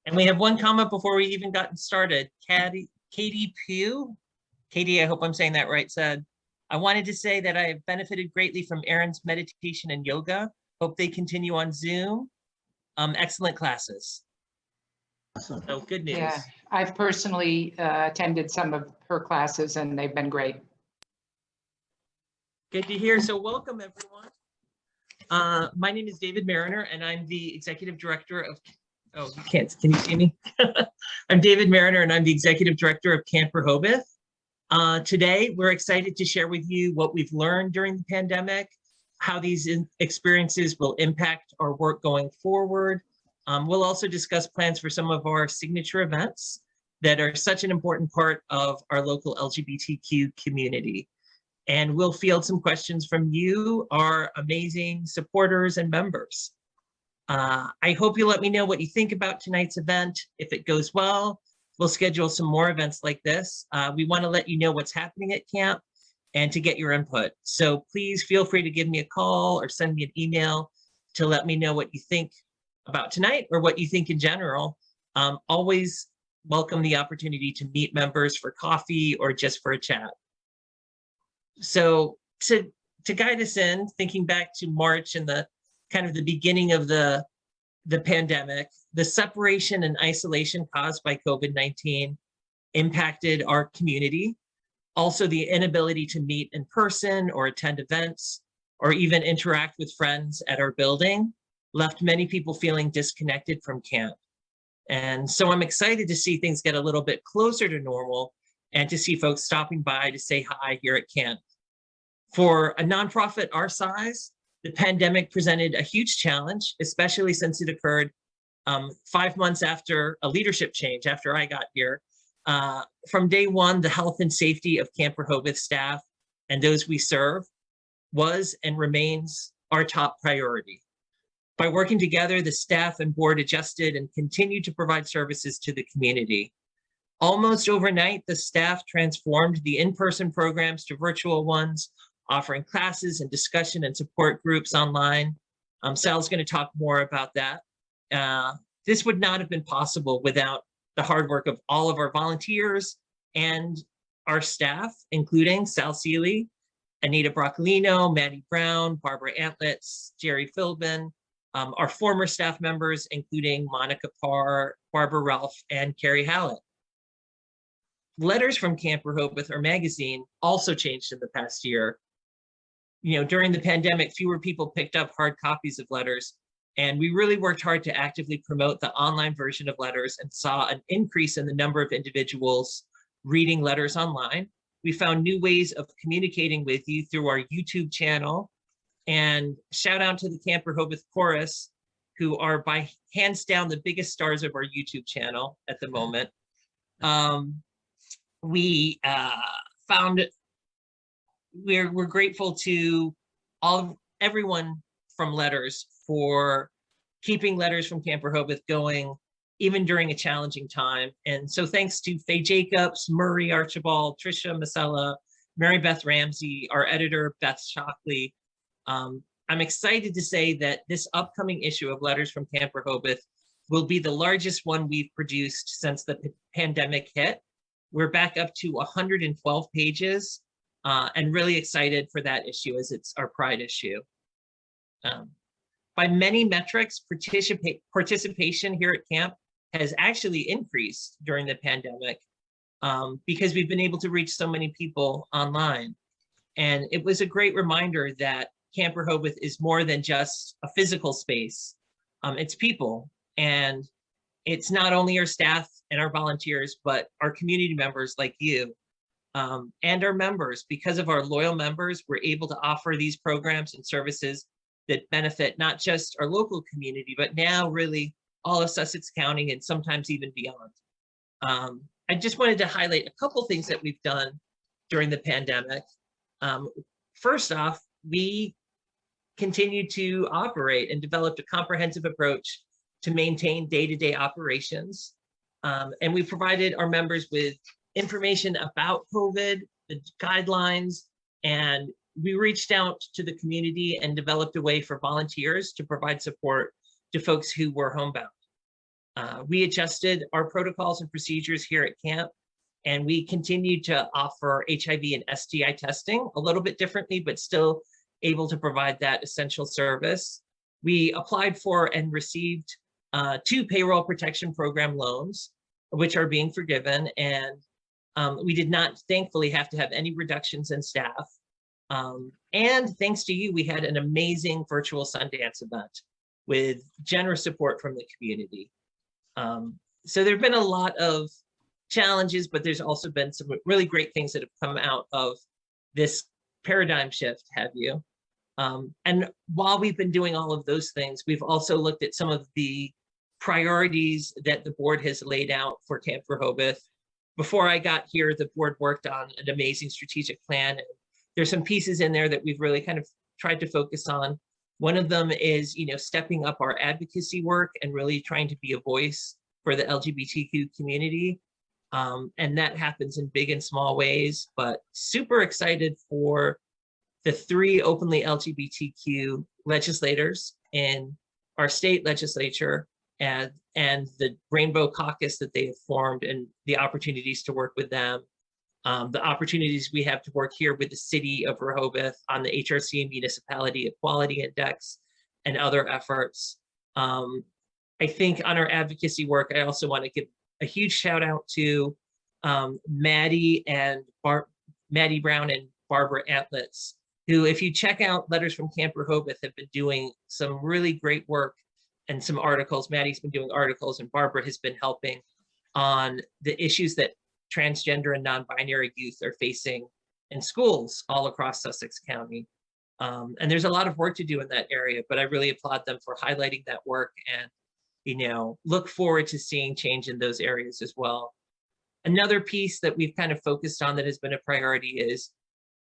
And we have one comment before we even gotten started. Katie Pugh, Katie, I hope I'm saying that right, said, I wanted to say that I have benefited greatly from Aaron's meditation and yoga. Hope they continue on Zoom. Excellent classes. Awesome. So good news. Yeah, I've personally attended some of her classes and they've been great. Good to hear. So welcome, everyone. My name is David Mariner, and I'm the Executive Director of, oh, you can't, can you see me? I'm David Mariner, and I'm the Executive Director of Camp Rehoboth. Today, we're excited to share with you what we've learned during the pandemic, how these experiences will impact our work going forward. We'll also discuss plans for some of our signature events that are such an important part of our local LGBTQ community. And we'll field some questions from you, our amazing supporters and members. I hope you'll let me know what you think about tonight's event. If it goes well, we'll schedule some more events like this. We want to let you know what's happening at camp and to get your input. So please feel free to give me a call or send me an email to let me know what you think about tonight or what you think in general. Always welcome the opportunity to meet members for coffee or just for a chat. So to guide us in, thinking back to March and the kind of the beginning of the pandemic, the separation and isolation caused by COVID-19 impacted our community. Also, the inability to meet in person or attend events or even interact with friends at our building left many people feeling disconnected from camp. And so I'm excited to see things get a little bit closer to normal and to see folks stopping by to say hi here at camp. For a nonprofit our size, the pandemic presented a huge challenge, especially since it occurred 5 months after a leadership change, after I got here. From day one, the health and safety of Camp Rehoboth staff and those we serve was and remains our top priority. By working together, the staff and board adjusted and continued to provide services to the community. Almost overnight, the staff transformed the in-person programs to virtual ones, offering classes and discussion and support groups online. Sal's going to talk more about that. This would not have been possible without the hard work of all of our volunteers and our staff, including Sal Seeley, Anita Broccolino, Maddie Brown, Barbara Antlitz, Jerry Philbin, our former staff members, including Monica Parr, Barbara Ralph, and Carrie Hallett. Letters from Camp Rehoboth, our magazine, also changed in the past year. You know, during the pandemic, fewer people picked up hard copies of letters, and we really worked hard to actively promote the online version of letters and saw an increase in the number of individuals reading letters online. We found new ways of communicating with you through our YouTube channel, and shout out to the Camp Rehoboth Chorus, who are by hands down the biggest stars of our YouTube channel at the moment. We found we're grateful to everyone from Letters for keeping Letters from Camp Rehoboth going even during a challenging time. And so thanks to Faye Jacobs, Murray Archibald, Trisha Masella, Mary Beth Ramsey, our editor, Beth Shockley. I'm excited to say that this upcoming issue of Letters from Camp Rehoboth will be the largest one we've produced since the pandemic hit. We're back up to 112 pages and really excited for that issue as it's our pride issue. By many metrics, participation here at camp has actually increased during the pandemic because we've been able to reach so many people online. And it was a great reminder that Camp Rehoboth is more than just a physical space. It's people, and it's not only our staff and our volunteers, but our community members like you and our members. Because of our loyal members, we're able to offer these programs and services that benefit not just our local community, but now really all of Sussex County and sometimes even beyond. I just wanted to highlight a couple things that we've done during the pandemic. First off, we continued to operate and developed a comprehensive approach to maintain day-to-day operations. And we provided our members with information about COVID, the guidelines, and we reached out to the community and developed a way for volunteers to provide support to folks who were homebound. We adjusted our protocols and procedures here at camp, and we continue to offer HIV and STI testing a little bit differently, but still able to provide that essential service. We applied for and received 2 payroll protection program loans, which are being forgiven, and we did not, thankfully, have to have any reductions in staff. And thanks to you, we had an amazing virtual Sundance event with generous support from the community. So there have been a lot of challenges, but there's also been some really great things that have come out of this paradigm shift, have you? And while we've been doing all of those things, we've also looked at some of the priorities that the board has laid out for Camp Rehoboth. Before I got here, the board worked on an amazing strategic plan. And there's some pieces in there that we've really kind of tried to focus on. One of them is, stepping up our advocacy work and really trying to be a voice for the LGBTQ community. And that happens in big and small ways, but super excited for the 3 openly LGBTQ legislators in our state legislature and the Rainbow Caucus that they have formed, and the opportunities to work with them. The opportunities we have to work here with the city of Rehoboth on the HRC Municipality Equality Index and other efforts. I think on our advocacy work, I also want to give a huge shout out to Maddie Brown and Barbara Antlitz, who, if you check out Letters from Camp Rehoboth, have been doing some really great work and some articles. Maddie's been doing articles, and Barbara has been helping on the issues that transgender and non-binary youth are facing in schools all across Sussex County. And there's a lot of work to do in that area, but I really applaud them for highlighting that work, and look forward to seeing change in those areas as well. Another piece that we've kind of focused on that has been a priority is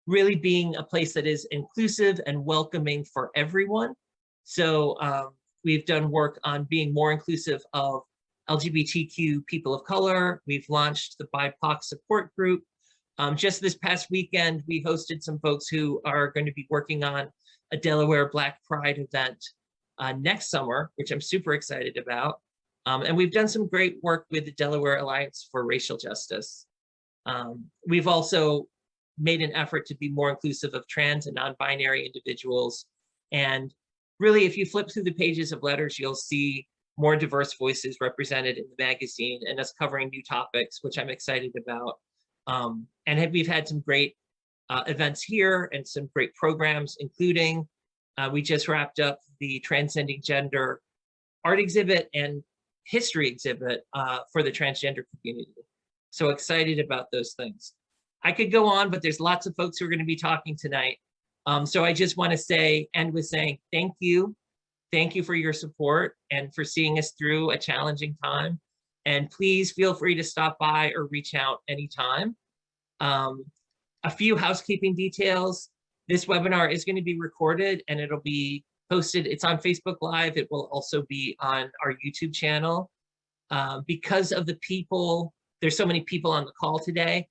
really being a place that is inclusive and welcoming for everyone. So we've done work on being more inclusive of LGBTQ people of color. We've launched the BIPOC support group. Just this past weekend, we hosted some folks who are going to be working on a Delaware Black Pride event next summer, which I'm super excited about. And we've done some great work with the Delaware Alliance for Racial Justice. We've also made an effort to be more inclusive of trans and non-binary individuals. And really, if you flip through the pages of letters, you'll see more diverse voices represented in the magazine and us covering new topics, which I'm excited about. And we've had some great events here and some great programs, including we just wrapped up the Transcending Gender art exhibit and history exhibit for the transgender community. So excited about those things. I could go on, but there's lots of folks who are going to be talking tonight. So I just want to end with saying thank you. Thank you for your support and for seeing us through a challenging time. And please feel free to stop by or reach out anytime. A few housekeeping details. This webinar is going to be recorded and it'll be posted. It's on Facebook Live. It will also be on our YouTube channel. Because of the people, there's so many people on the call today,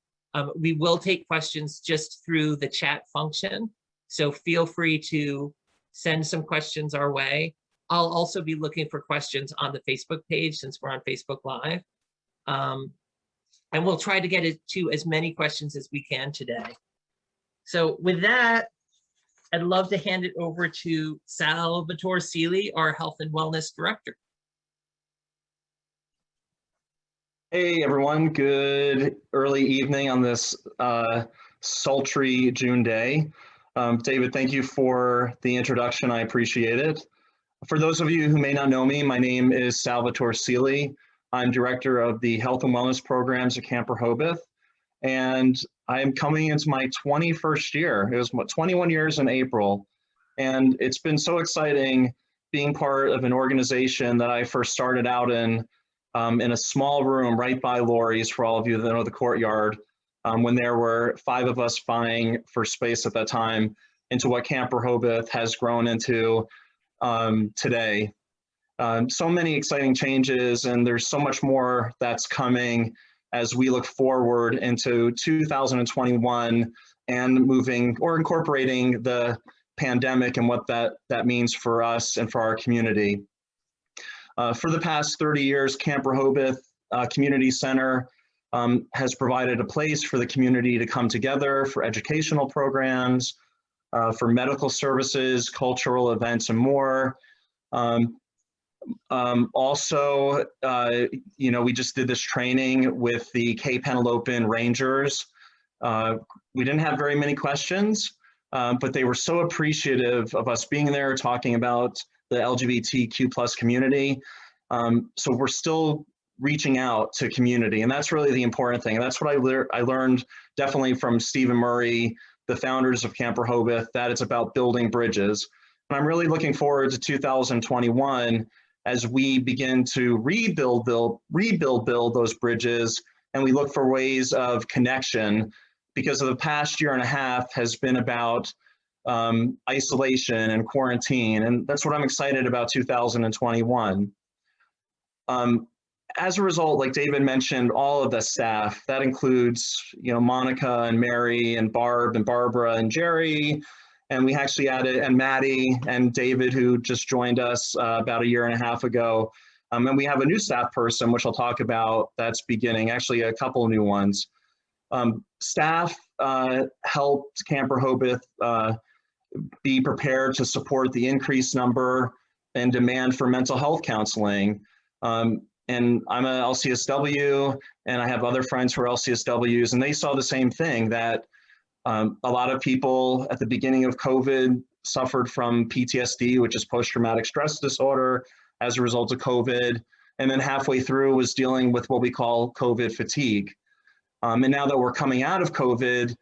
we will take questions just through the chat function. So feel free to send some questions our way. I'll also be looking for questions on the Facebook page since we're on Facebook Live. And we'll try to get to as many questions as we can today. So with that, I'd love to hand it over to Salvatore Seeley, our Health and Wellness Director. Hey everyone, good early evening on this sultry June day. David, thank you for the introduction. I appreciate it. For those of you who may not know me, my name is Salvatore Seeley. I'm Director of the Health and Wellness Programs at Camp Rehoboth, and I am coming into my 21st year. It was 21 years in April, and it's been so exciting being part of an organization that I first started out in a small room right by Laurie's, for all of you that know the courtyard, when there were 5 of us vying for space at that time, into what Camp Rehoboth has grown into today. So many exciting changes, and there's so much more that's coming as we look forward into 2021 and moving or incorporating the pandemic and what that means for us and for our community. For the past 30 years, Camp Rehoboth Community Center has provided a place for the community to come together for educational programs, for medical services, cultural events, and more. Also, we just did this training with the Cape Henlopen Rangers. We didn't have very many questions, but they were so appreciative of us being there, talking about the LGBTQ plus community. So we're still reaching out to community, and that's really the important thing. And that's what I learned definitely from Stephen Murray, the founders of Camp Rehoboth, that it's about building bridges. And I'm really looking forward to 2021 as we begin to rebuild those bridges, and we look for ways of connection, because of the past year and a half has been about isolation and quarantine, and that's what I'm excited about 2021. As a result, like David mentioned, all of the staff, that includes, Monica and Mary and Barb and Barbara and Jerry, and we actually added, and Maddie and David, who just joined us about a year and a half ago. And we have a new staff person, which I'll talk about, that's beginning, actually a couple of new ones. Staff helped Camp Rehoboth be prepared to support the increased number and demand for mental health counseling. And I'm a LCSW, and I have other friends who are LCSWs, and they saw the same thing, that a lot of people at the beginning of COVID suffered from PTSD, which is post-traumatic stress disorder, as a result of COVID. And then halfway through was dealing with what we call COVID fatigue. And now that we're coming out of COVID,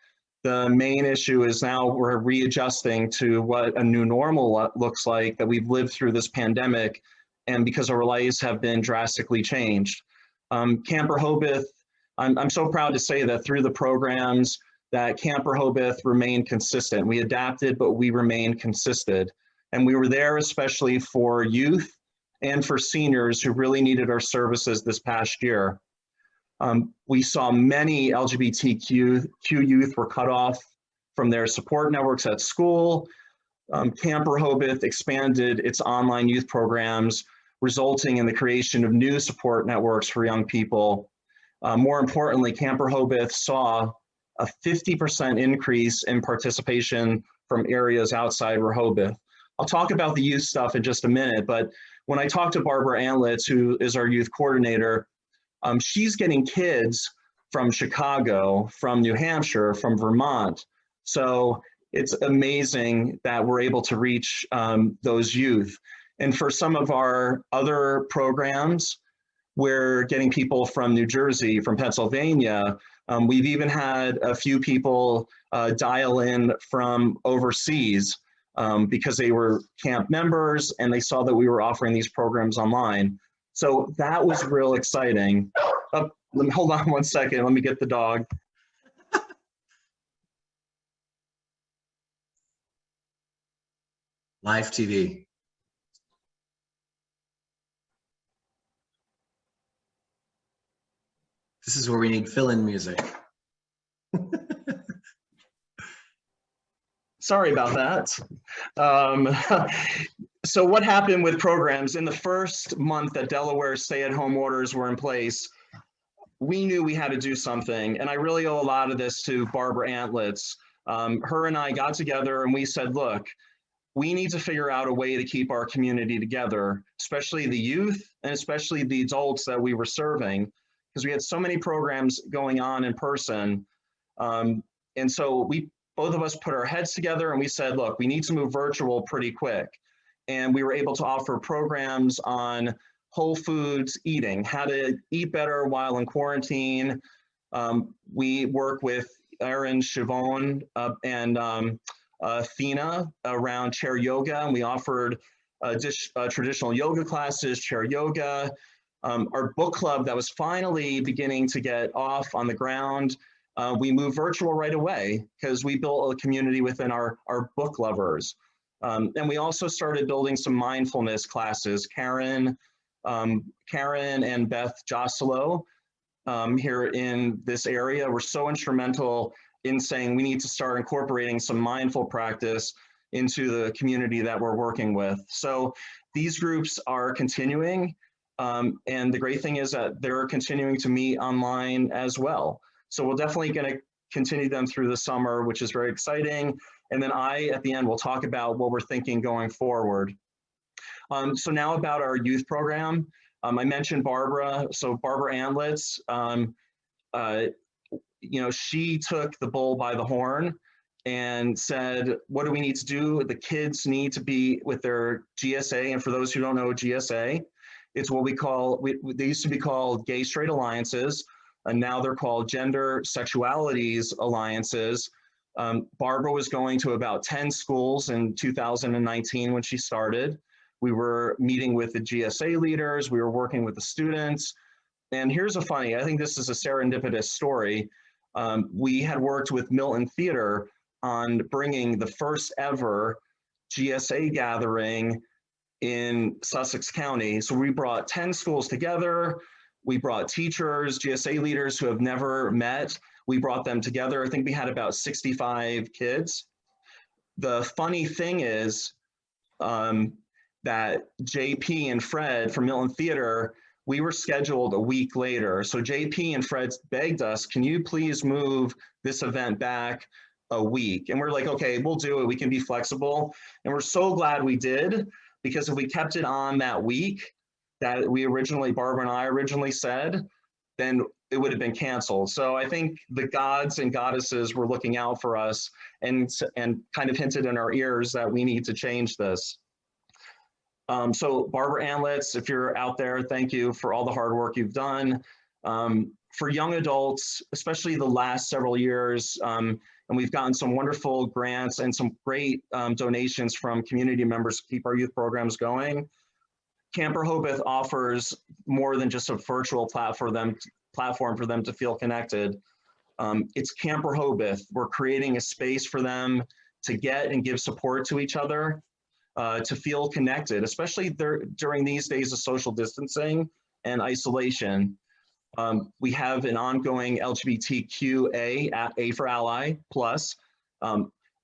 the main issue is now we're readjusting to what a new normal looks like, that we've lived through this pandemic, and because our lives have been drastically changed. Camp Rehoboth, I'm so proud to say that through the programs, that Camp Rehoboth remained consistent. We adapted, but we remained consistent. And we were there especially for youth and for seniors who really needed our services this past year. We saw many LGBTQ youth were cut off from their support networks at school. Camp Rehoboth expanded its online youth programs, resulting in the creation of new support networks for young people. More importantly, Camp Rehoboth saw a 50% increase in participation from areas outside Rehoboth. I'll talk about the youth stuff in just a minute, but when I talked to Barbara Antlitz, who is our youth coordinator, she's getting kids from Chicago, from New Hampshire, from Vermont. So it's amazing that we're able to reach those youth. And for some of our other programs, we're getting people from New Jersey, from Pennsylvania. We've even had a few people dial in from overseas because they were camp members and they saw that we were offering these programs online. So that was real exciting. Hold on one second, let me get the dog. Live TV. This is where we need fill-in music. Sorry about that. So what happened with programs? In the first month that Delaware's stay-at-home orders were in place, we knew we had to do something. And I really owe a lot of this to Barbara Antlitz. Her and I got together and we said, look, we need to figure out a way to keep our community together, especially the youth and especially the adults that we were serving, because we had so many programs going on in person. And so both of us put our heads together and we said, look, we need to move virtual pretty quick. And we were able to offer programs on whole foods eating, how to eat better while in quarantine. We work with Erin Chavon and Athena around chair yoga, and we offered traditional yoga classes, chair yoga. Our book club that was finally beginning to get off on the ground, we moved virtual right away because we built a community within our book lovers. And we also started building some mindfulness classes. Karen and Beth Joselo here in this area were so instrumental in saying we need to start incorporating some mindful practice into the community that we're working with. So these groups are continuing. And the great thing is that they're continuing to meet online as well. So we're definitely going to continue them through the summer, which is very exciting. And then at the end, will talk about what we're thinking going forward. So now about our youth program. I mentioned Barbara. So Barbara Antlitz, she took the bull by the horn and said, what do we need to do? The kids need to be with their GSA. And for those who don't know GSA, it's what we call, they used to be called gay straight alliances, and now they're called gender sexualities alliances. Barbara was going to about 10 schools in 2019 when she started. We were meeting with the GSA leaders, we were working with the students. And here's a funny, I think this is a serendipitous story. We had worked with Milton Theater on bringing the first ever GSA gathering in Sussex County. So we brought 10 schools together. We brought teachers, GSA leaders who have never met. We brought them together. I think we had about 65 kids. The funny thing is that JP and Fred from Milton Theater, we were scheduled a week later. So JP and Fred begged us, can you please move this event back a week? And we're like, okay, we'll do it. We can be flexible. And we're so glad we did, because if we kept it on that week that Barbara and I originally said, then it would have been canceled. So I think the gods and goddesses were looking out for us and kind of hinted in our ears that we need to change this. So Barbara Antlitz, if you're out there, thank you for all the hard work you've done. For young adults, especially the last several years, and we've gotten some wonderful grants and some great donations from community members to keep our youth programs going. Camp Rehoboth offers more than just a virtual platform for them to feel connected. It's Camp Rehoboth. We're creating a space for them to get and give support to each other, to feel connected, especially during these days of social distancing and isolation. We have an ongoing LGBTQA, A for Ally Plus.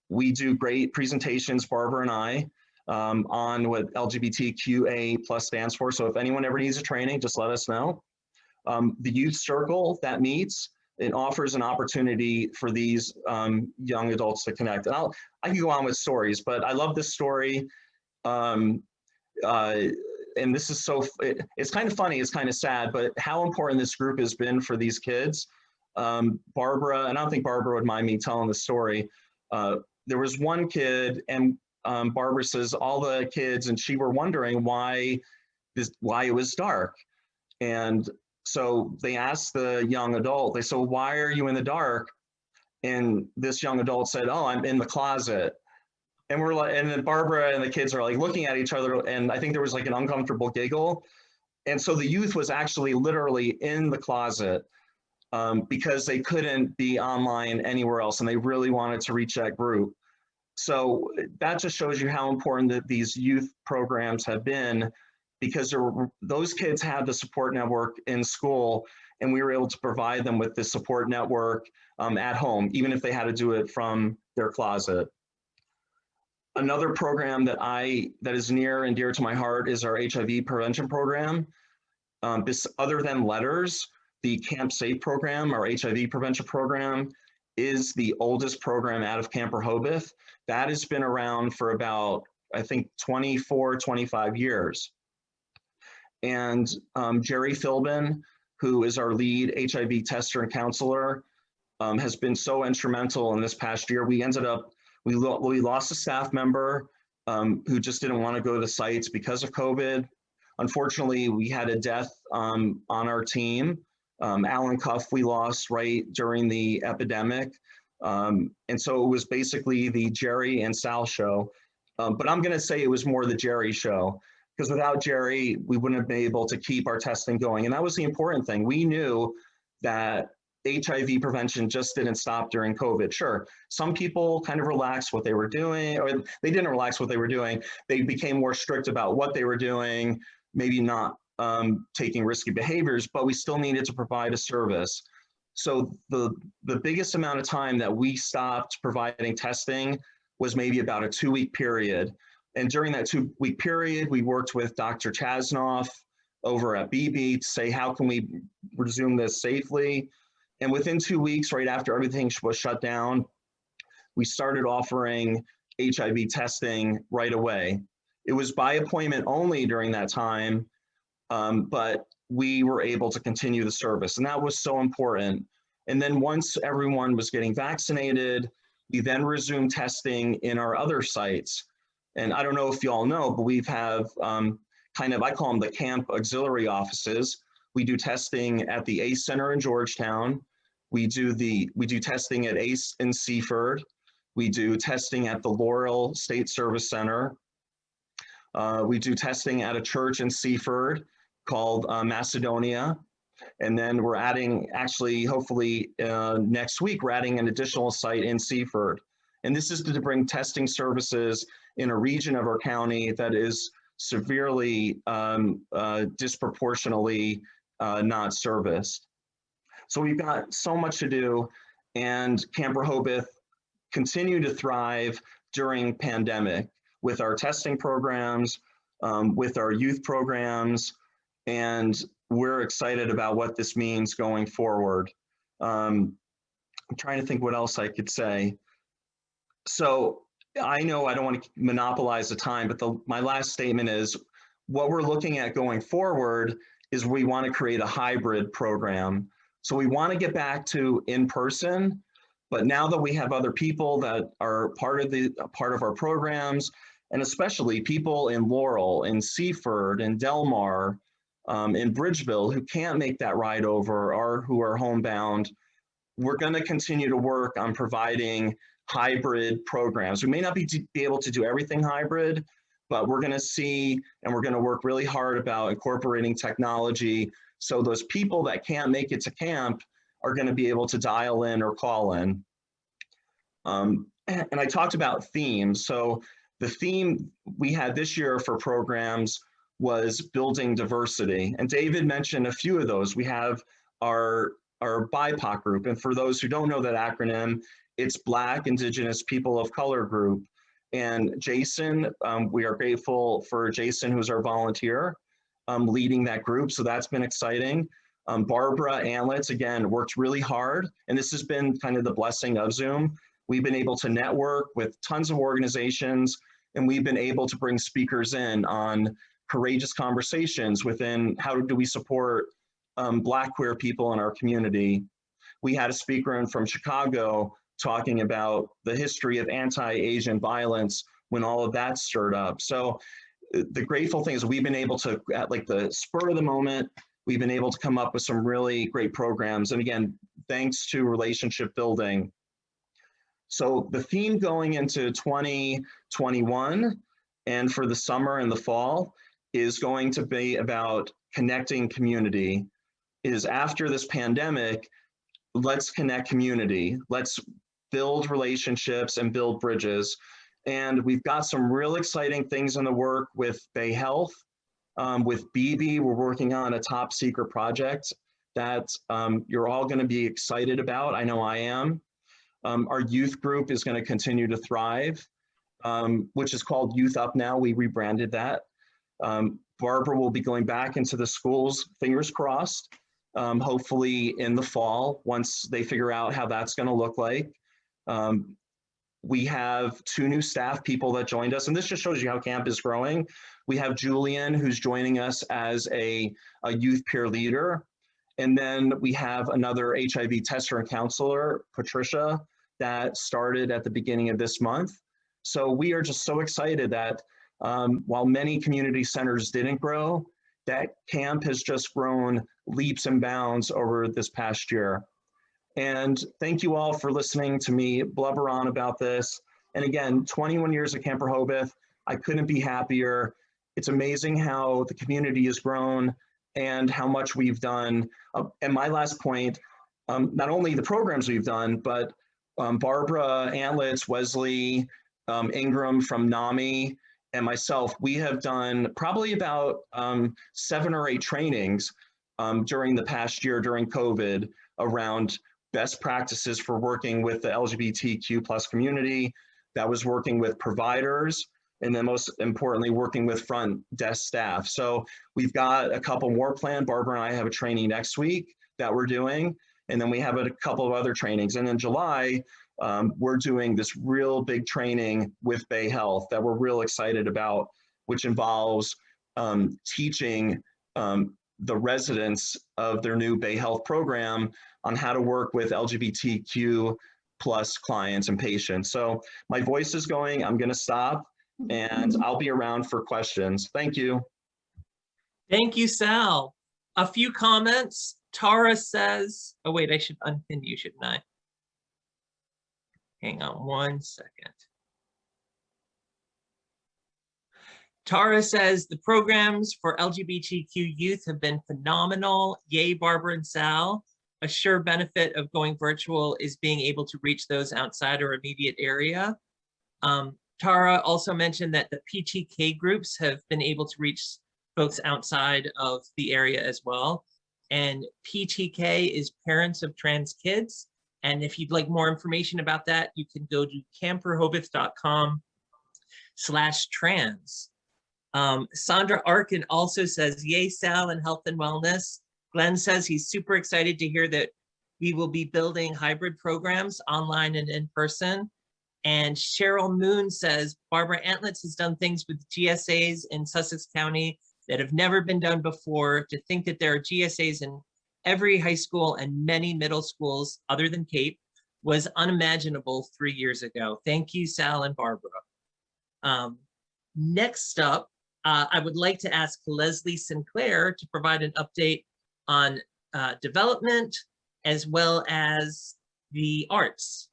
We do great presentations, Barbara and I, on what LGBTQA plus stands for. So if anyone ever needs a training, just let us know. The youth circle that meets, it offers an opportunity for these young adults to connect. And I can go on with stories, but I love this story. And this is it's kind of funny, it's kind of sad, but how important this group has been for these kids. Barbara, and I don't think Barbara would mind me telling the story. There was one kid, and Barbara says all the kids and she were wondering why it was dark. And so they asked the young adult, they said, why are you in the dark? And this young adult said, oh, I'm in the closet. And we're like, and then Barbara and the kids are like looking at each other, and I think there was like an uncomfortable giggle. And so the youth was actually literally in the closet because they couldn't be online anywhere else, and they really wanted to reach that group. So that just shows you how important that these youth programs have been, because those kids had the support network in school, and we were able to provide them with this support network at home, even if they had to do it from their closet. Another program that is near and dear to my heart is our HIV prevention program. Other than letters, the Camp Safe program, our HIV prevention program, is the oldest program out of Camp Rehoboth. That has been around for about, I think, 24, 25 years. And Jerry Philbin, who is our lead HIV tester and counselor, has been so instrumental in this past year. We lost a staff member who just didn't want to go to the sites because of COVID. Unfortunately, we had a death on our team. Alan Cuff we lost right during the epidemic. And so it was basically the Jerry and Sal show. But I'm going to say it was more the Jerry show, because without Jerry, we wouldn't have been able to keep our testing going. And that was the important thing. We knew that HIV prevention just didn't stop during COVID. Sure, some people kind of relaxed what they were doing, or they didn't relax what they were doing. They became more strict about what they were doing, maybe not taking risky behaviors, but we still needed to provide a service. So the biggest amount of time that we stopped providing testing was maybe about a 2-week period. And during that 2-week period, we worked with Dr. Chasnoff over at BB to say, how can we resume this safely? And within 2 weeks, right after everything was shut down, we started offering HIV testing right away. It was by appointment only during that time, but we were able to continue the service, and that was so important. And then once everyone was getting vaccinated, we then resumed testing in our other sites. And I don't know if you all know, but we have I call them the camp auxiliary offices. We do testing at the ACE Center in Georgetown. We do testing at ACE in Seaford. We do testing at the Laurel State Service Center. We do testing at a church in Seaford called Macedonia. And then we're adding, actually, hopefully next week, we're adding an additional site in Seaford. And this is to bring testing services in a region of our county that is severely, disproportionately not serviced. So we've got so much to do, and Camp Rehoboth continue to thrive during pandemic with our testing programs, with our youth programs, and we're excited about what this means going forward. I'm trying to think what else I could say. So I know I don't want to monopolize the time, but my last statement is what we're looking at going forward is we want to create a hybrid program. So we want to get back to in-person, but now that we have other people that are part of our programs, and especially people in Laurel, in Seaford, in Delmar, in Bridgeville who can't make that ride over or who are homebound, we're going to continue to work on providing hybrid programs. We may not be able to do everything hybrid, but we're going to see and we're going to work really hard about incorporating technology so those people that can't make it to camp are going to be able to dial in or call in. And I talked about themes. So the theme we had this year for programs was building diversity. And David mentioned a few of those. We have our BIPOC group. And for those who don't know that acronym, it's Black, Indigenous, People of Color group. And Jason, we are grateful for Jason, who's our volunteer, leading that group. So that's been exciting. Barbara Antlitz, again, worked really hard. And this has been kind of the blessing of Zoom. We've been able to network with tons of organizations, and we've been able to bring speakers in on courageous conversations within how do we support Black queer people in our community. We had a speaker in from Chicago talking about the history of anti-Asian violence when all of that stirred up. So the grateful thing is we've been able to, at like the spur of the moment, we've been able to come up with some really great programs. And again, thanks to relationship building. So the theme going into 2021 and for the summer and the fall is going to be about connecting community. Is after this pandemic, let's connect community. Let's build relationships and build bridges. And we've got some real exciting things in the work with Bay Health. With BB, we're working on a top secret project that you're all going to be excited about. I know I am. Our youth group is going to continue to thrive, which is called Youth Up now. We rebranded that. Barbara will be going back into the schools, fingers crossed, hopefully in the fall, once they figure out how that's going to look like. We have 2 new staff people that joined us, and this just shows you how camp is growing. We have Julian, who's joining us as a youth peer leader. And then we have another HIV tester and counselor, Patricia, that started at the beginning of this month. So we are just so excited that while many community centers didn't grow, that camp has just grown leaps and bounds over this past year. And thank you all for listening to me blubber on about this. And again, 21 years at Camp Rehoboth, I couldn't be happier. It's amazing how the community has grown and how much we've done. And my last point, not only the programs we've done, but Barbara Antlitz, Wesley, Ingram from NAMI, and myself, we have done probably about 7 or 8 trainings during the past year during COVID around best practices for working with the LGBTQ+ community, that was working with providers, and then most importantly, working with front desk staff. So we've got a couple more planned. Barbara and I have a training next week that we're doing, and then we have a couple of other trainings. And in July, we're doing this real big training with Bay Health that we're real excited about, which involves teaching the residents of their new Bay Health program on how to work with LGBTQ plus clients and patients. So my voice is going, I'm going to stop, and I'll be around for questions. Thank you. Thank you, Sal. A few comments. Tara says, oh wait, I should unpin you, shouldn't I? Hang on one second. Tara says, the programs for LGBTQ youth have been phenomenal. Yay, Barbara and Sal. A sure benefit of going virtual is being able to reach those outside our immediate area. Tara also mentioned that the PTK groups have been able to reach folks outside of the area as well. And PTK is Parents of Trans Kids. And if you'd like more information about that, you can go to camprehoboth.com/trans. Sandra Arkin also says, yay, Sal, and health and wellness. Glenn says he's super excited to hear that we will be building hybrid programs online and in person. And Cheryl Moon says, Barbara Antlitz has done things with GSAs in Sussex County that have never been done before. To think that there are GSAs in every high school and many middle schools other than Cape was unimaginable 3 years ago. Thank you, Sal and Barbara. Next up, I would like to ask Leslie Sinclair to provide an update on development as well as the arts.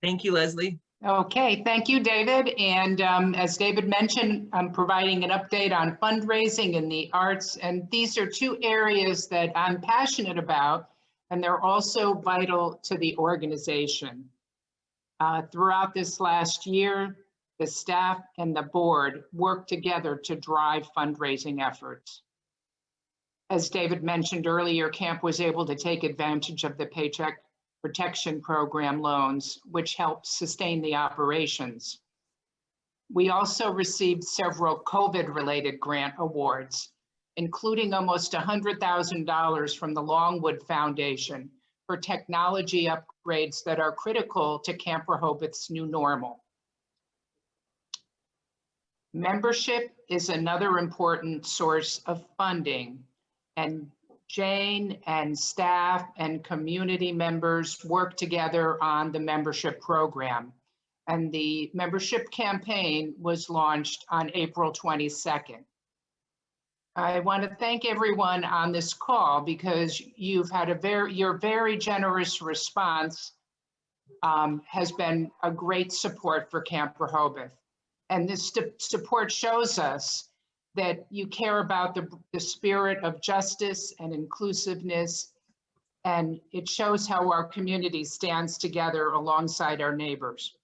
Thank you, Leslie. Okay, thank you, David. And as David mentioned, I'm providing an update on fundraising in the arts. And these are two areas that I'm passionate about, and they're also vital to the organization. Throughout this last year, the staff and the board worked together to drive fundraising efforts. As David mentioned earlier, Camp was able to take advantage of the Paycheck Protection Program loans, which helped sustain the operations. We also received several COVID-related grant awards, including almost $100,000 from the Longwood Foundation for technology upgrades that are critical to Camp Rehoboth's new normal. Membership is another important source of funding, and Jane and staff and community members work together on the membership program. And the membership campaign was launched on April 22nd. I want to thank everyone on this call because you've had your very generous response has been a great support for Camp Rehoboth. And this support shows us that you care about the spirit of justice and inclusiveness, and it shows how our community stands together alongside our neighbors.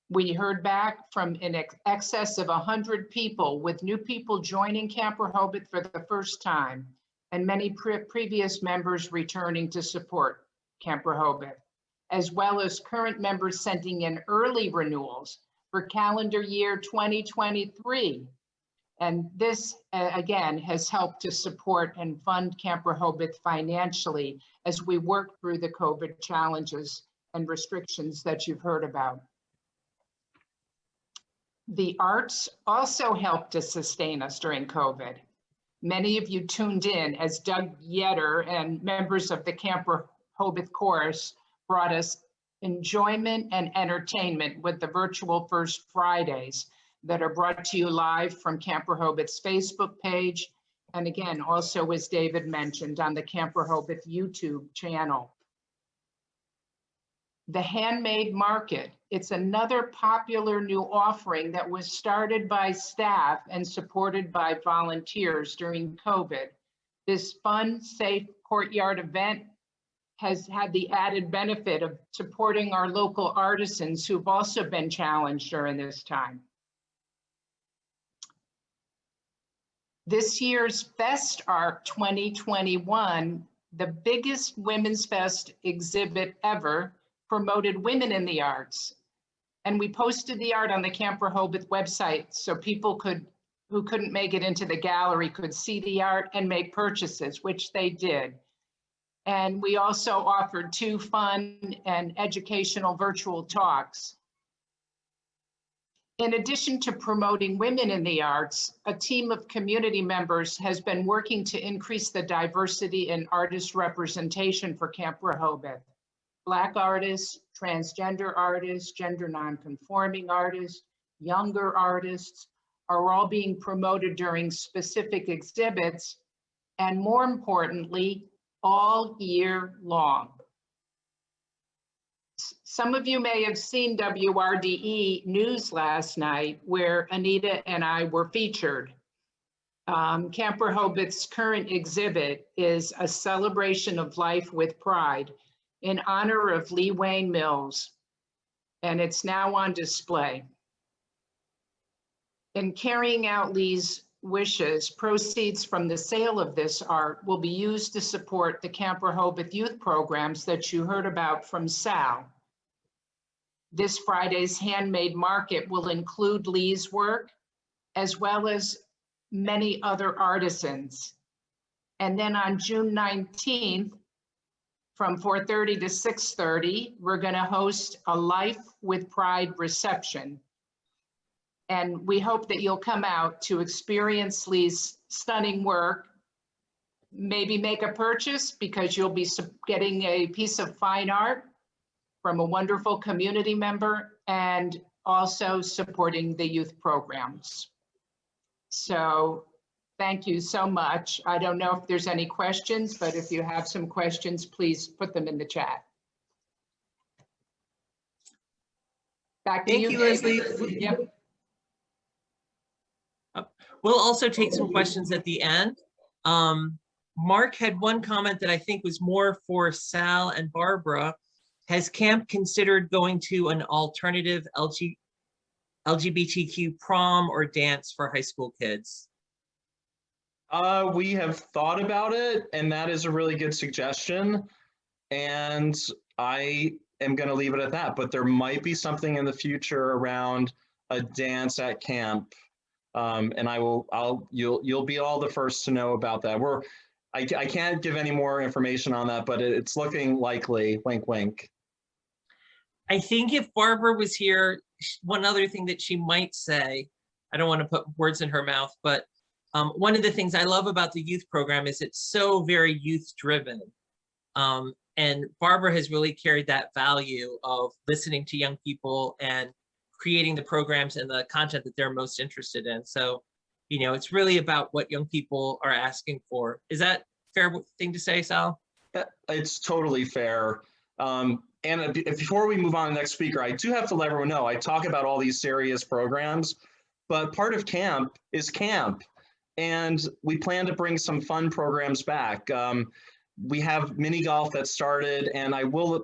We heard back from in excess of 100 people, with new people joining Camp Rehoboth for the first time, and many previous members returning to support Camp Rehoboth, as well as current members sending in early renewals for calendar year 2023. And this, again, has helped to support and fund Camp Rehoboth financially as we work through the COVID challenges and restrictions that you've heard about. The arts also helped to sustain us during COVID. Many of you tuned in as Doug Yetter and members of the Camp Rehoboth Chorus brought us enjoyment and entertainment with the virtual First Fridays that are brought to you live from Camp Rehoboth's Facebook page. And again, also as David mentioned, on the Camp Rehoboth YouTube channel. The Handmade Market, it's another popular new offering that was started by staff and supported by volunteers during COVID. This fun, safe courtyard event has had the added benefit of supporting our local artisans who've also been challenged during this time. This year's Fest Art 2021, the biggest Women's Fest exhibit ever, promoted women in the arts. And we posted the art on the Camp Rehoboth website so people who couldn't make it into the gallery could see the art and make purchases, which they did. And we also offered 2 fun and educational virtual talks. In addition to promoting women in the arts, a team of community members has been working to increase the diversity in artist representation for Camp Rehoboth. Black artists, transgender artists, gender nonconforming artists, younger artists are all being promoted during specific exhibits, and more importantly, all year long. Some of you may have seen WRDE News last night, where Anita and I were featured. Camp Rehoboth's current exhibit is a celebration of life with pride in honor of Lee Wayne Mills, and it's now on display. In carrying out Lee's wishes, proceeds from the sale of this art will be used to support the Camp Rehoboth youth programs that you heard about from Sal. This Friday's handmade market will include Lee's work, as well as many other artisans. And then on June 19th, from 4:30 to 6:30, we're going to host a Life with Pride reception. And we hope that you'll come out to experience Lee's stunning work, maybe make a purchase because you'll be getting a piece of fine art from a wonderful community member, and also supporting the youth programs. So thank you so much. I don't know if there's any questions, but if you have some questions, please put them in the chat. Back to you, Leslie. Yep. We'll also take some questions at the end. Mark had one comment that I think was more for Sal and Barbara. Has camp considered going to an alternative LGBTQ prom or dance for high school kids? We have thought about it, and that is a really good suggestion. And I am going to leave it at that. But there might be something in the future around a dance at camp, and you'll be all the first to know about that. I can't give any more information on that, but it's looking likely. Wink, wink. I think if Barbara was here, one other thing that she might say, I don't want to put words in her mouth, but one of the things I love about the youth program is it's so very youth driven. And Barbara has really carried that value of listening to young people and creating the programs and the content that they're most interested in. So, you know, it's really about what young people are asking for. Is that a fair thing to say, Sal? It's totally fair. And before we move on to the next speaker, I do have to let everyone know, I talk about all these serious programs, but part of camp is camp. And we plan to bring some fun programs back. We have mini golf that started, and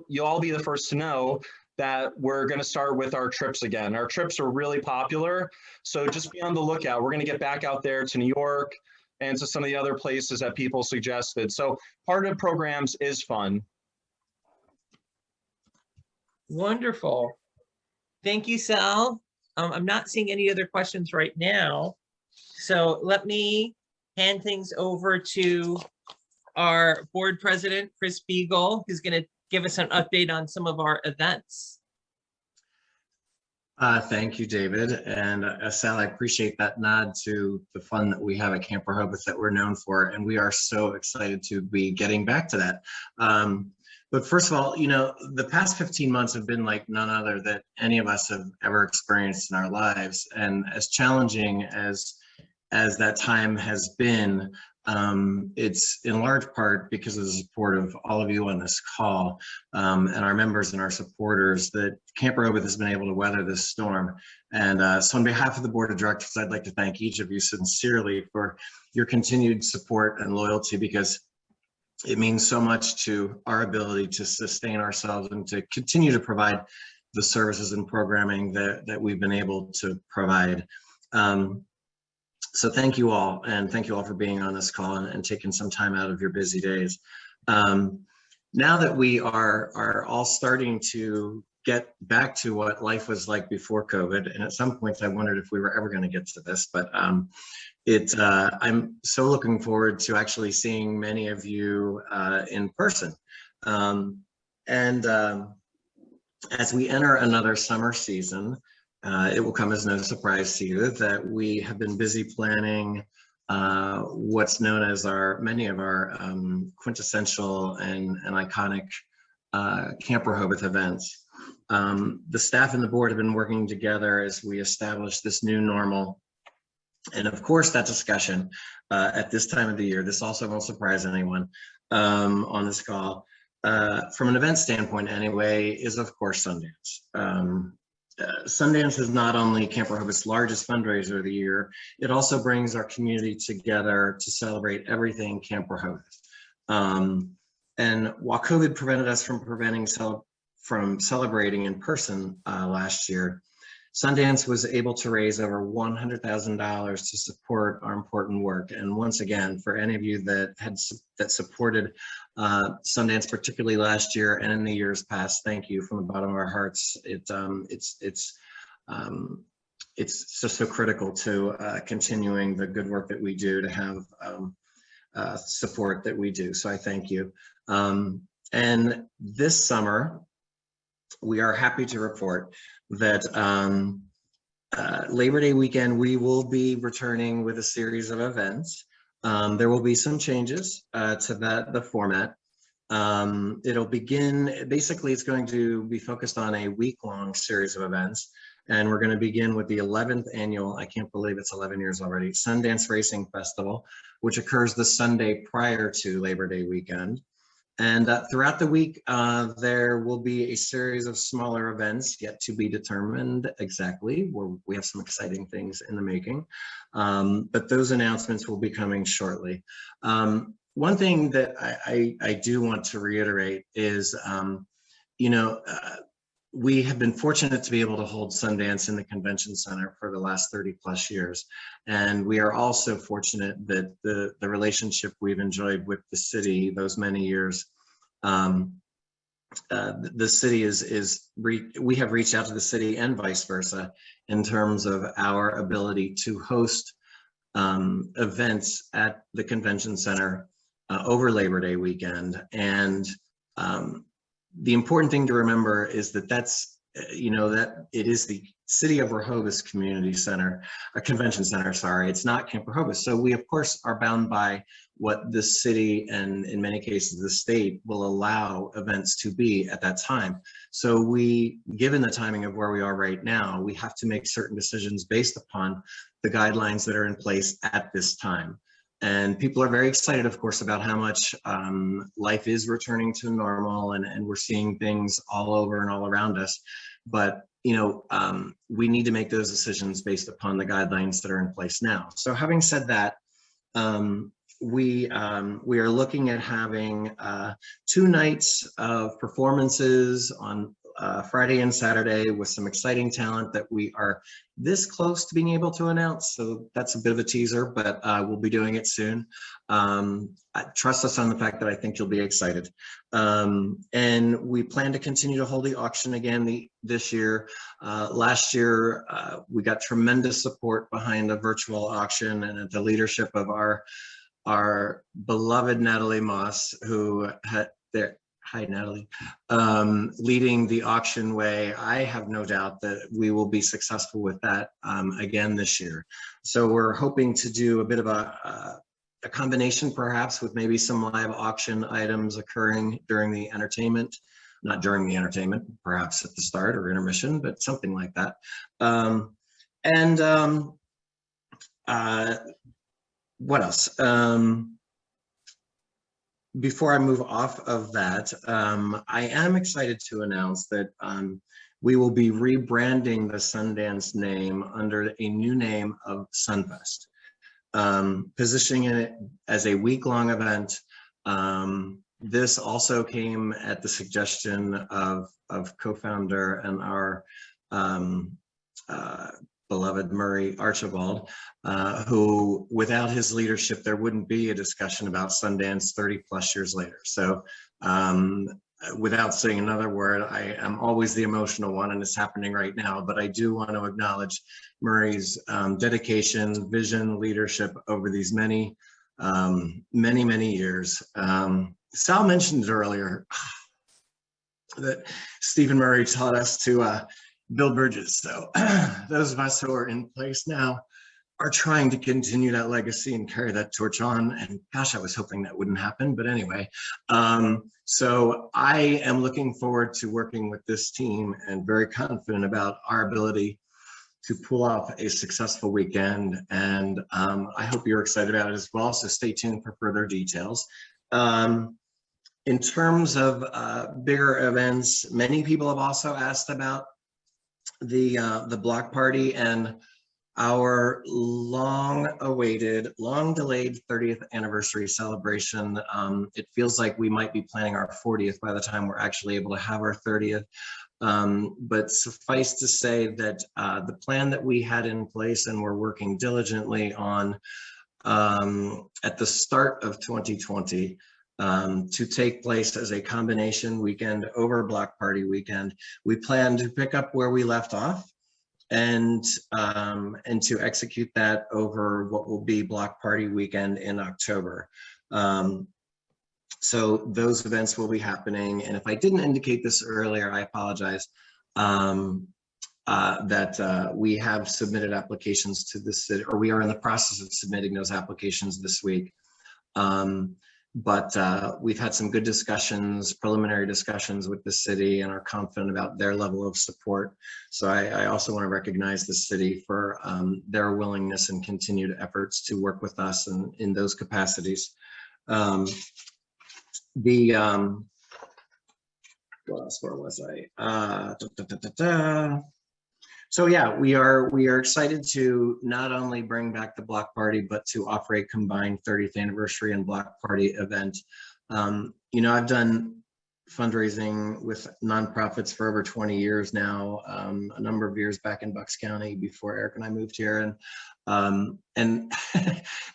you'll all be the first to know that we're going to start with our trips again. Our trips are really popular, so just be on the lookout. We're going to get back out there to New York and to some of the other places that people suggested. So part of programs is fun. Wonderful. Thank you, Sal. I'm not seeing any other questions right now. So let me hand things over to our board president, Chris Beagle, who's going to give us an update on some of our events. Thank you, David. And Sal, I appreciate that nod to the fun that we have at Camp Rehoboth that we're known for. And we are so excited to be getting back to that. But first of all, you know, the past 15 months have been like none other that any of us have ever experienced in our lives. And as challenging as that time has been, it's in large part because of the support of all of you on this call, and our members and our supporters that Camp Rehoboth has been able to weather this storm. And so on behalf of the board of directors, I'd like to thank each of you sincerely for your continued support and loyalty, because it means so much to our ability to sustain ourselves and to continue to provide the services and programming that we've been able to provide. So thank you all, and thank you all for being on this call and taking some time out of your busy days. Now that we are all starting to get back to what life was like before COVID. And at some points I wondered if we were ever going to get to this, but I'm so looking forward to actually seeing many of you in person. As we enter another summer season, it will come as no surprise to you that we have been busy planning what's known as many of our quintessential and iconic Camp Rehoboth events. The staff and the board have been working together as we establish this new normal. And of course, that discussion at this time of the year, this also won't surprise anyone on this call, from an event standpoint anyway, is of course Sundance. Sundance is not only Camp Rehoboth's largest fundraiser of the year, it also brings our community together to celebrate everything Camp Rehoboth. And while COVID prevented us from celebrating in person last year, Sundance was able to raise over $100,000 to support our important work. And once again, for any of you that supported Sundance, particularly last year and in the years past, thank you from the bottom of our hearts. It's just so critical to continuing the good work that we do, to have support that we do. So I thank you. And this summer, we are happy to report that Labor Day weekend, we will be returning with a series of events. There will be some changes to the format. It'll begin, basically it's going to be focused on a week-long series of events. And we're going to begin with the 11th annual, I can't believe it's 11 years already, Sundance Racing Festival, which occurs the Sunday prior to Labor Day weekend. And throughout the week, there will be a series of smaller events yet to be determined exactly. We have some exciting things in the making, but those announcements will be coming shortly. One thing that I do want to reiterate is, we have been fortunate to be able to hold Sundance in the Convention Center for the last 30+ years. And we are also fortunate that the relationship we've enjoyed with the city those many years, the city we have reached out to the city and vice versa in terms of our ability to host events at the Convention Center over Labor Day weekend. And the important thing to remember is that that it is the City of Rehoboth's community center, a convention center, sorry, it's not Camp Rehoboth. So we of course are bound by what the city and in many cases the state will allow events to be at that time. So given the timing of where we are right now, we have to make certain decisions based upon the guidelines that are in place at this time. And people are very excited, of course, about how much life is returning to normal, and we're seeing things all over and all around us. But we need to make those decisions based upon the guidelines that are in place now. So having said that, we are looking at having 2 nights of performances on Friday and Saturday with some exciting talent that we are this close to being able to announce. So that's a bit of a teaser, but we'll be doing it soon. Trust us on the fact that I think you'll be excited. And we plan to continue to hold the auction again this year. Last year, we got tremendous support behind the virtual auction and at the leadership of our beloved Natalie Moss, who had hi, Natalie. Leading the auction way. I have no doubt that we will be successful with that again this year. So we're hoping to do a bit of a combination perhaps with maybe some live auction items occurring during the entertainment, not during the entertainment, perhaps at the start or intermission, but something like that. What else? Before I move off of that, I am excited to announce that we will be rebranding the Sundance name under a new name of Sunfest, positioning it as a week-long event. This also came at the suggestion of co-founder and our beloved Murray Archibald, who without his leadership, there wouldn't be a discussion about Sundance 30+ years later. So without saying another word, I am always the emotional one, and it's happening right now, but I do want to acknowledge Murray's dedication, vision, leadership over these many years. Sal mentioned it earlier that Stephen Murray taught us to build bridges. So those of us who are in place now are trying to continue that legacy and carry that torch on. And gosh, I was hoping that wouldn't happen, but anyway. So I am looking forward to working with this team and very confident about our ability to pull off a successful weekend. And I hope you're excited about it as well. So stay tuned for further details. In terms of bigger events, many people have also asked about the block party and our long-awaited, long-delayed 30th anniversary celebration. It feels like we might be planning our 40th by the time we're actually able to have our 30th. But suffice to say that the plan that we had in place and we're working diligently on at the start of 2020 to take place as a combination weekend over block party weekend, we plan to pick up where we left off and to execute that over what will be block party weekend in October. So those events will be happening. And if I didn't indicate this earlier, I apologize, that we have submitted applications to the city, or we are in the process of submitting those applications this week. But we've had some good discussions, preliminary discussions with the city, and are confident about their level of support. So I also want to recognize the city for their willingness and continued efforts to work with us in those capacities. What else, where was I? So yeah, we are excited to not only bring back the block party, but to offer a combined 30th anniversary and block party event. You know, I've done fundraising with nonprofits for over 20 years now, a number of years back in Bucks County before Eric and I moved here. And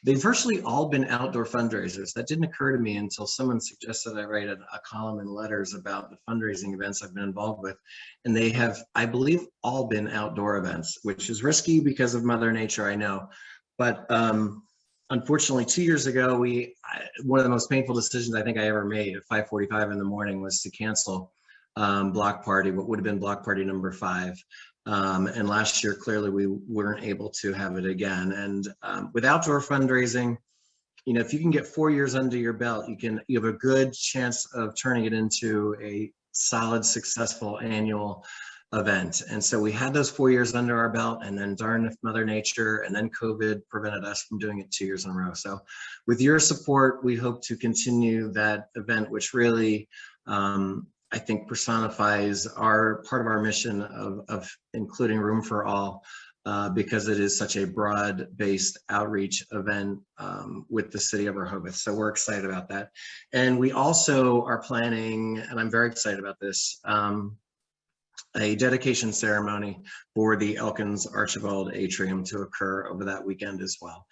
they've virtually all been outdoor fundraisers. That didn't occur to me until someone suggested I write a column in Letters about the fundraising events I've been involved with. And they have, I believe, all been outdoor events, which is risky because of Mother Nature, I know. But unfortunately, 2 years ago, one of the most painful decisions I think I ever made at 5:45 in the morning was to cancel block party, what would have been block party number 5. And last year, clearly, we weren't able to have it again. And with outdoor fundraising, you know, if you can get 4 years under your belt, you have a good chance of turning it into a solid, successful annual event. And so we had those 4 years under our belt, and then darn if Mother Nature and then COVID prevented us from doing it 2 years in a row. So with your support, we hope to continue that event, which really, I think, personifies part of our mission of including Room for All, because it is such a broad-based outreach event with the city of Rehoboth. So we're excited about that. And we also are planning, and I'm very excited about this, a dedication ceremony for the Elkins Archibald Atrium to occur over that weekend as well.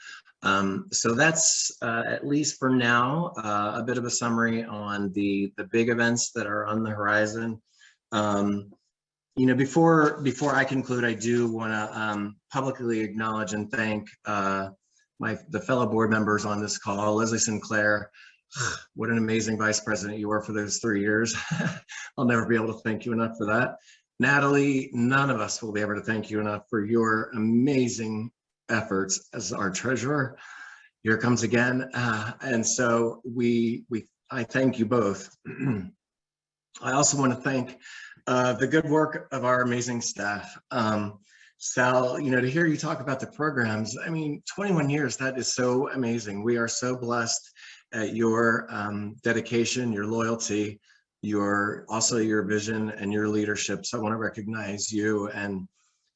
So that's, at least for now, a bit of a summary on the big events that are on the horizon. You know, before I conclude, I do want to publicly acknowledge and thank the fellow board members on this call. Leslie Sinclair, what an amazing vice president you were for those 3 years. I'll never be able to thank you enough for that. Natalie, none of us will be able to thank you enough for your amazing efforts as our treasurer. Here comes again. And so I thank you both. I also want to thank the good work of our amazing staff. Sal, you know, to hear you talk about the programs, I mean, 21 years, that is so amazing. We are so blessed at your dedication, your loyalty, your vision and your leadership. So I want to recognize you and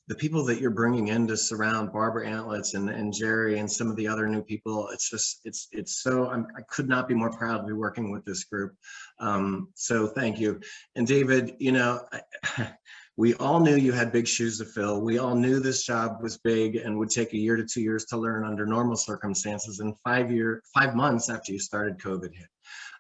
the people that you're bringing in to surround Barbara Antlitz and Jerry and some of the other new people. It's just, it's so, I could not be more proud to be working with this group. So thank you. And David, you know, we all knew you had big shoes to fill. We all knew this job was big and would take 1 year to 2 years to learn under normal circumstances. And 5 months after you started, COVID hit.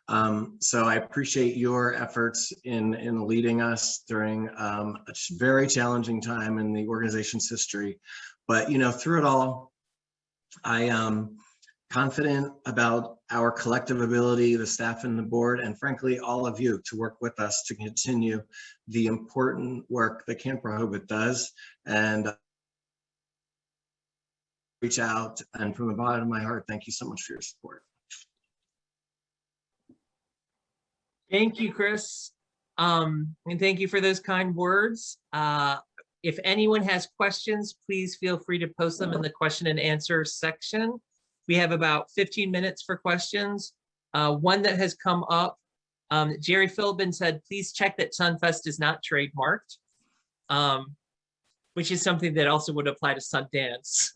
So I appreciate your efforts in leading us during a very challenging time in the organization's history. But, you know, through it all, I am confident about our collective ability, the staff and the board, and frankly, all of you to work with us to continue the important work that Camp Rehoboth does, and reach out. And from the bottom of my heart, thank you so much for your support. Thank you, Chris. And thank you for those kind words. If anyone has questions, please feel free to post them in the question and answer section. We have about 15 minutes for questions. One that has come up, Jerry Philbin said, please check that Sunfest is not trademarked, which is something that also would apply to Sundance.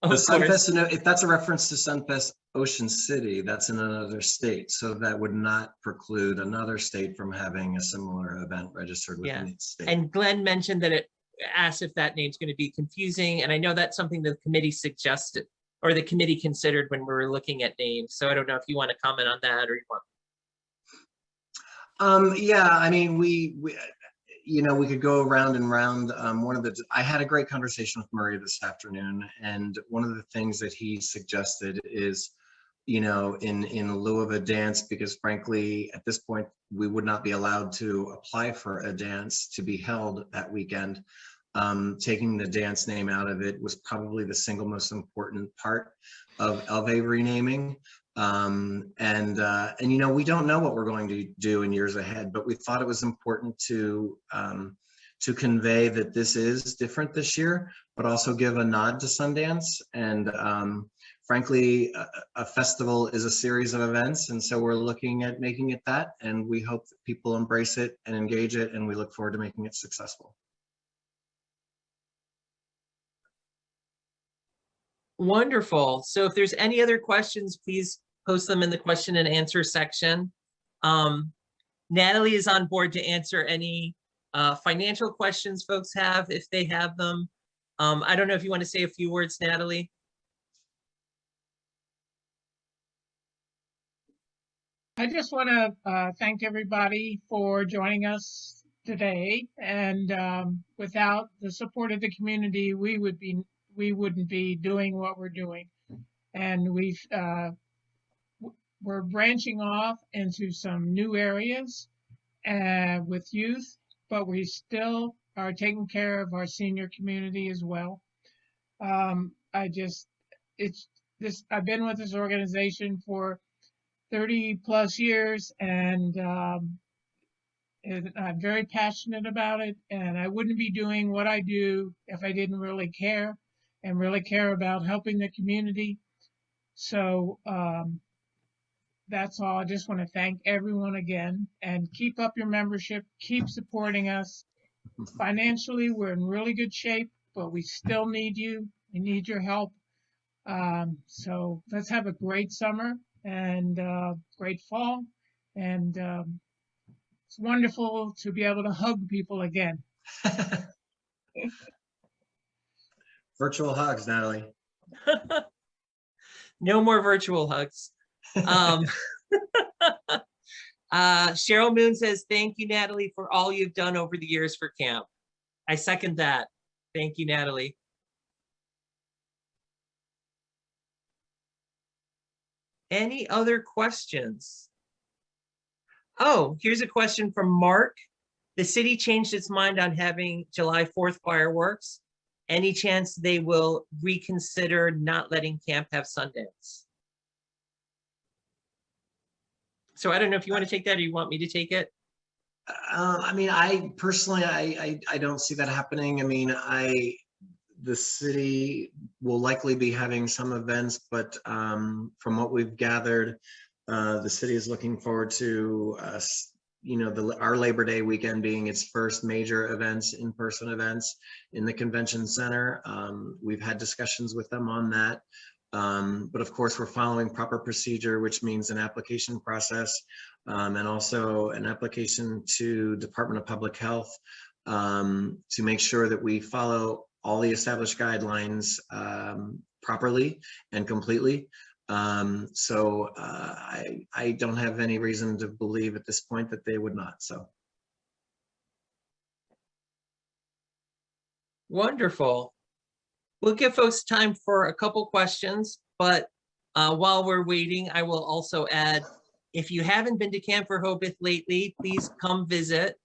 The Sunfest, if that's a reference to Sunfest Ocean City, that's in another state. So that would not preclude another state from having a similar event registered within its state. And Glenn mentioned that it asked if that name's going to be confusing. And I know that's something the committee suggested, or the committee considered when we were looking at names. So I don't know if you want to comment on that, or you want. Yeah, I mean, we you know, we could go round and round. I had a great conversation with Murray this afternoon, and one of the things that he suggested is, you know, in lieu of a dance, because frankly, at this point, we would not be allowed to apply for a dance to be held that weekend. Taking the dance name out of it was probably the single most important part of a renaming. And you know, we don't know what we're going to do in years ahead, but we thought it was important to convey that this is different this year, but also give a nod to Sundance. And frankly, a festival is a series of events, and so we're looking at making it that, and we hope that people embrace it and engage it, and we look forward to making it successful. Wonderful. So if there's any other questions, please post them in the question and answer section. Natalie is on board to answer any financial questions folks have, if they have them. I don't know if you want to say a few words, Natalie. I just want to thank everybody for joining us today. And without the support of the community, we wouldn't be doing what we're doing. And we're branching off into some new areas with youth, but we still are taking care of our senior community as well. I've been with this organization for 30 plus years, and I'm very passionate about it, and I wouldn't be doing what I do if I didn't really care about helping the community. So that's all. I just want to thank everyone again, and keep up your membership, keep supporting us. Financially, we're in really good shape, but we still need you. We need your help. So let's have a great summer and great fall. And it's wonderful to be able to hug people again. Virtual hugs, Natalie. No more virtual hugs. Cheryl Moon says, thank you, Natalie, for all you've done over the years for camp. I second that. Thank you, Natalie. Any other questions? Oh, here's a question from Mark. The city changed its mind on having July 4th fireworks. Any chance they will reconsider not letting camp have Sundance? So I don't know if you want to take that or you want me to take it. I mean, I personally, I don't see that happening. I mean, the city will likely be having some events, but from what we've gathered, the city is looking forward to you know, our Labor Day weekend being its first major events, in-person events in the convention center. We've had discussions with them on that. But of course, we're following proper procedure, which means an application process and also an application to Department of Public Health to make sure that we follow all the established guidelines properly and completely. So I don't have any reason to believe at this point that they would not. So Wonderful. We'll give folks time for a couple questions, but while we're waiting, I will also add, if you haven't been to Camp Rehoboth lately, please come visit.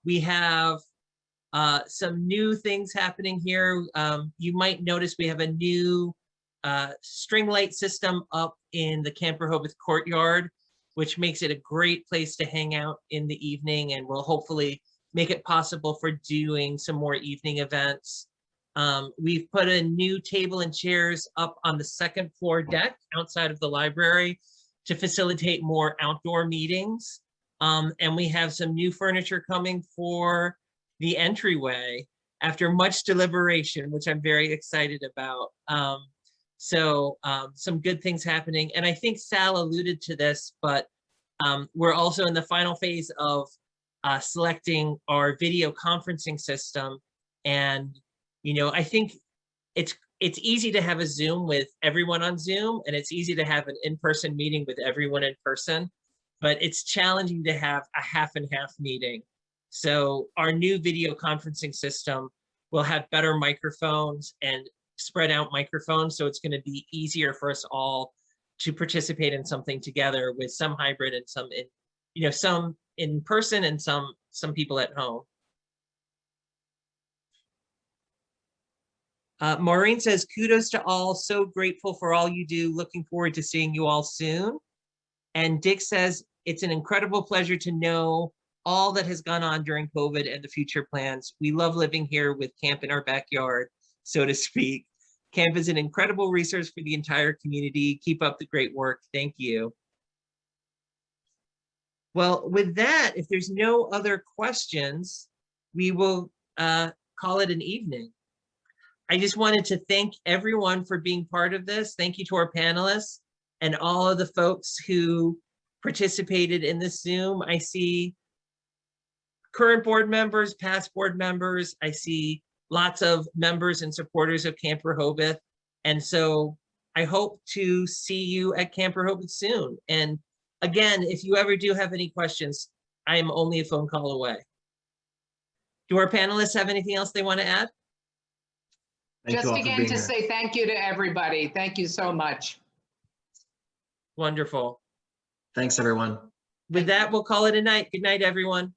We have some new things happening here. You might notice we have a new string light system up in the Camp Rehoboth courtyard, which makes it a great place to hang out in the evening, and will hopefully make it possible for doing some more evening events. We've put a new table and chairs up on the second floor deck outside of the library to facilitate more outdoor meetings. And we have some new furniture coming for the entryway after much deliberation, which I'm very excited about. Some good things happening. And I think Sal alluded to this, but we're also in the final phase of selecting our video conferencing system. And, you know, I think it's easy to have a Zoom with everyone on Zoom, and it's easy to have an in-person meeting with everyone in person, but it's challenging to have a half and half meeting. So our new video conferencing system will have better microphones and spread out microphones. So it's going to be easier for us all to participate in something together, with some hybrid and some in, you know, some in person and some people at home. Maureen says, kudos to all. So grateful for all you do. Looking forward to seeing you all soon. And Dick says, it's an incredible pleasure to know all that has gone on during COVID and the future plans. We love living here with camp in our backyard, so to speak. Camp is an incredible resource for the entire community. Keep up the great work. Thank you. Well, with that, if there's no other questions, we will call it an evening. I just wanted to thank everyone for being part of this. Thank you to our panelists and all of the folks who participated in this Zoom. I see current board members, past board members. I see lots of members and supporters of Camp Rehoboth. And so I hope to see you at Camp Rehoboth soon. And again, if you ever do have any questions, I am only a phone call away. Do our panelists have anything else they want to add? thank you Just all for again being to here. say thank you to everybody. Thank you so much. Wonderful. Thanks, everyone. With that, we'll call it a night. Good night, everyone.